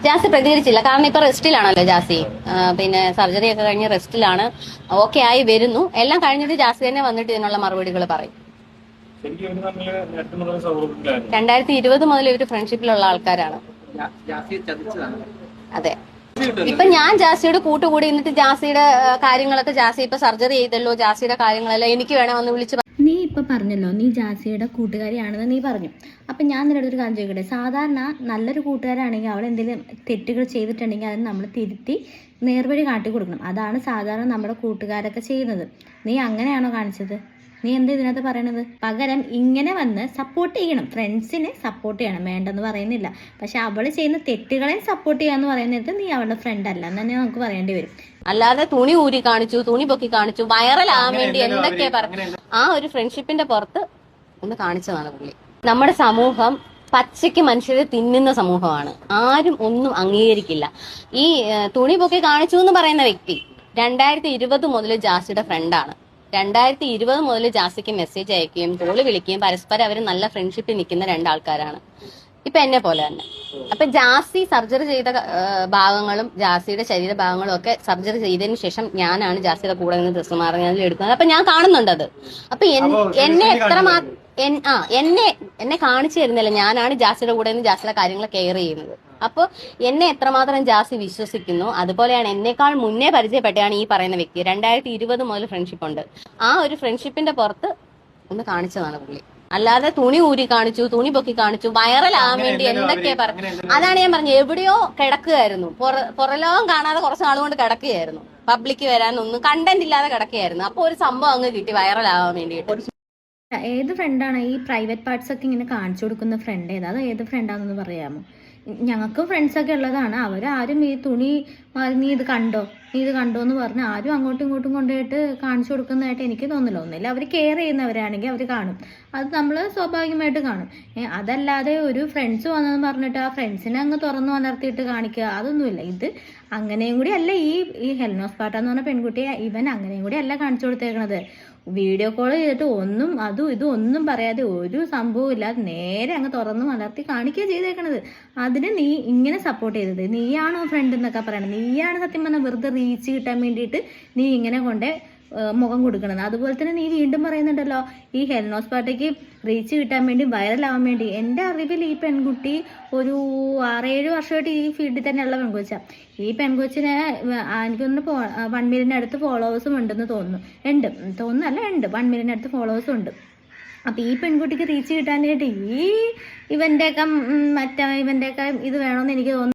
ജാസി പ്രതികരിച്ചില്ല. കാരണം ഇപ്പൊ റെസ്റ്റിലാണല്ലോ ജാസി. പിന്നെ സർജറി ഒക്കെ കഴിഞ്ഞ് റെസ്റ്റിലാണ്. ഓക്കെ ആയി വരുന്നു. എല്ലാം കഴിഞ്ഞിട്ട് ജാസി തന്നെ വന്നിട്ട് ഇതിനുള്ള മറുപടികൾ പറയും. 2020 മുതൽ ഇവര് ഫ്രണ്ട്ഷിപ്പിലുള്ള ആൾക്കാരാണ്. അതെ. ഇപ്പൊ ഞാൻ ജാസിയുടെ കൂട്ടുകൂടി എന്നിട്ട് ജാസിയുടെ കാര്യങ്ങളൊക്കെ ജാസി ഇപ്പൊ സർജറി ചെയ്തല്ലോ, ജാസിയുടെ കാര്യങ്ങളെല്ലാം എനിക്ക് വേണേ വന്ന് വിളിച്ച്. നീ ഇപ്പം പറഞ്ഞല്ലോ നീ ജാസിയുടെ കൂട്ടുകാരിയാണെന്ന് നീ പറഞ്ഞു. അപ്പം ഞാൻ നിന്റെ അടുത്തൊരു കാര്യം ചോദിക്കട്ടെ. സാധാരണ നല്ലൊരു കൂട്ടുകാരാണെങ്കിൽ അവൾ എന്തെങ്കിലും തെറ്റുകൾ ചെയ്തിട്ടുണ്ടെങ്കിൽ അത് നമ്മൾ തിരുത്തി നേർവഴി കാട്ടി കൊടുക്കണം. അതാണ് സാധാരണ നമ്മുടെ കൂട്ടുകാരൊക്കെ ചെയ്യുന്നത്. നീ അങ്ങനെയാണോ കാണിച്ചത്? നീ എന്താ ഇതിനകത്ത് പറയണത്? പകരം ഇങ്ങനെ വന്ന് സപ്പോർട്ട് ചെയ്യണം, ഫ്രണ്ട്സിനെ സപ്പോർട്ട് ചെയ്യണം, വേണ്ടെന്ന് പറയുന്നില്ല. പക്ഷെ അവൾ ചെയ്യുന്ന തെറ്റുകളെ സപ്പോർട്ട് ചെയ്യാന്ന് പറയുന്നത് നീ അവളുടെ ഫ്രണ്ട് അല്ല എന്ന് തന്നെ നമുക്ക് പറയേണ്ടി വരും. അല്ലാതെ തുണി ഊരി കാണിച്ചു, തുണി പൊക്കി കാണിച്ചു, വൈറലാകാൻ വേണ്ടി എന്തൊക്കെയാ പറഞ്ഞു. ആ ഒരു ഫ്രണ്ട്ഷിപ്പിന്റെ പുറത്ത് ഒന്ന് കാണിച്ചതാണ് പുള്ളി. നമ്മുടെ സമൂഹം പച്ചയ്ക്ക് മനുഷ്യരെ തിന്നുന്ന സമൂഹമാണ്. ആരും ഒന്നും അംഗീകരിക്കില്ല. ഈ തുണി പൊക്കി കാണിച്ചു എന്ന് പറയുന്ന വ്യക്തി 2020 മുതൽ ജാസിയുടെ ഫ്രണ്ടാണ്. 2020 മുതൽ ജാസിക്ക് മെസ്സേജ് അയക്കുകയും കോള് വിളിക്കുകയും പരസ്പരം അവർ നല്ല ഫ്രണ്ട്ഷിപ്പിൽ നിൽക്കുന്ന രണ്ടാൾക്കാരാണ്. ഇപ്പൊ എന്നെ പോലെ തന്നെ. അപ്പൊ ജാസി സർജറി ചെയ്ത ഭാഗങ്ങളും ജാസിയുടെ ശരീരഭാഗങ്ങളും ഒക്കെ സർജറി ചെയ്തതിനു ശേഷം ഞാനാണ് ജാസിയുടെ കൂടെ നിന്ന് ഡ്രസ്സ് മാറി എടുക്കുന്നത്. അപ്പൊ ഞാൻ കാണുന്നുണ്ട് അത്. അപ്പൊ എന്നെ എന്നെ കാണിച്ചു തരുന്നില്ല. ഞാനാണ് ജാസിയുടെ കൂടെ നിന്ന് ജാസിയുടെ കാര്യങ്ങൾ കെയർ ചെയ്യുന്നത്. അപ്പോൾ എന്നെ എത്രമാത്രം ജാസി വിശ്വസിക്കുന്നു, അതുപോലെയാണ് എന്നെക്കാൾ മുന്നേ പരിചയപ്പെട്ടാണ് ഈ പറയുന്ന വ്യക്തി. 2020 മുതൽ ഫ്രണ്ട്ഷിപ്പ് ഉണ്ട്. ആ ഒരു ഫ്രണ്ട്ഷിപ്പിന്റെ പുറത്ത് ഒന്ന് കാണിച്ചതാണ് പുള്ളി. അല്ലാതെ തുണി ഊരി കാണിച്ചു, തുണി പൊക്കി കാണിച്ചു, വൈറലാകാൻ വേണ്ടി എന്തൊക്കെയാ പറഞ്ഞു. അതാണ് ഞാൻ പറഞ്ഞത്. എവിടെയോ കിടക്കുകയായിരുന്നു, പുറലോകം കാണാതെ കുറച്ച് നാളുകൊണ്ട് കിടക്കുകയായിരുന്നു. പബ്ലിക്ക് വരാനൊന്നും കണ്ടന്റ് ഇല്ലാതെ കിടക്കുകയായിരുന്നു. അപ്പൊ ഒരു സംഭവം അങ്ങ് കിട്ടി വൈറലാകാൻ വേണ്ടിയിട്ട്. ഏത് ഫ്രണ്ടാണ് ഈ പ്രൈവറ്റ് പാർട്സ് ഒക്കെ ഇങ്ങനെ കാണിച്ചു കൊടുക്കുന്ന ഫ്രണ്ട് ഏതാ? അത് ഏത് ഫ്രണ്ടാണെന്ന് പറയാമോ? ഞങ്ങൾക്ക് ഫ്രണ്ട്സൊക്കെ ഉള്ളതാണ്. അവരാരും ഈ തുണി നീ ഇത് കണ്ടോ എന്ന് പറഞ്ഞ് ആരും അങ്ങോട്ടും ഇങ്ങോട്ടും കൊണ്ടുപോയിട്ട് കാണിച്ചു കൊടുക്കുന്നതായിട്ട് എനിക്ക് തോന്നില്ല. ഒന്നില്ല അവർ കെയർ ചെയ്യുന്നവരാണെങ്കിൽ അവർ കാണും, അത് നമ്മൾ സ്വാഭാവികമായിട്ട് കാണും. അതല്ലാതെ ഒരു ഫ്രണ്ട്സ് വന്നതെന്ന് പറഞ്ഞിട്ട് ആ ഫ്രണ്ട്സിനെ അങ്ങ് തുറന്നു വളർത്തിയിട്ട് കാണിക്കുക, അതൊന്നുമില്ല. ഇത് അങ്ങനെയും കൂടി അല്ല ഈ ഹെൽനോസ് പാട്ട എന്ന് പറഞ്ഞ പെൺകുട്ടിയെ ഇവൻ അങ്ങനെയും കൂടി അല്ല കാണിച്ചു കൊടുത്തേക്കണത്. വീഡിയോ കോൾ ചെയ്തിട്ട് ഇതൊന്നും പറയാതെ ഒരു സംഭവം ഇല്ലാതെ നേരെ അങ്ങ് തുറന്ന് വളർത്തി കാണിക്കുക ചെയ്തേക്കണത്. അതിന് നീ ഇങ്ങനെ സപ്പോർട്ട് ചെയ്തത്? നീയാണോ ഫ്രണ്ട് എന്നൊക്കെ പറയണത്? നീയാണ് സത്യം പറഞ്ഞാൽ വെറുതെ റീച്ച് കിട്ടാൻ വേണ്ടിയിട്ട് നീ ഇങ്ങനെ കൊണ്ടേ മുഖം കൊടുക്കണത്. അതുപോലെ തന്നെ നീ വീണ്ടും പറയുന്നുണ്ടല്ലോ ഈ ഹെൽനോസ് പാട്ടയ്ക്ക് റീച്ച് കിട്ടാൻ വേണ്ടി വൈറലാവാൻ വേണ്ടി. എൻ്റെ അറിവിൽ ഈ പെൺകുട്ടി ഒരു 6-7 വർഷമായിട്ട് ഈ ഫീൽഡിൽ തന്നെയുള്ള പെൺകൊച്ചാണ്. ഈ പെൺകൊച്ചിന് എനിക്കൊന്ന് 1 മില്യൺ അടുത്ത് ഫോളോവേഴ്സും ഉണ്ടെന്ന് തോന്നുന്നു. ഉണ്ട് 1 മില്യൺ അടുത്ത് ഫോളോവേഴ്സും ഉണ്ട്. അപ്പം ഈ പെൺകുട്ടിക്ക് റീച്ച് കിട്ടാനായിട്ട് ഇവൻ്റെയൊക്കെ ഇത് വേണമെന്ന് എനിക്ക് തോന്നുന്നു.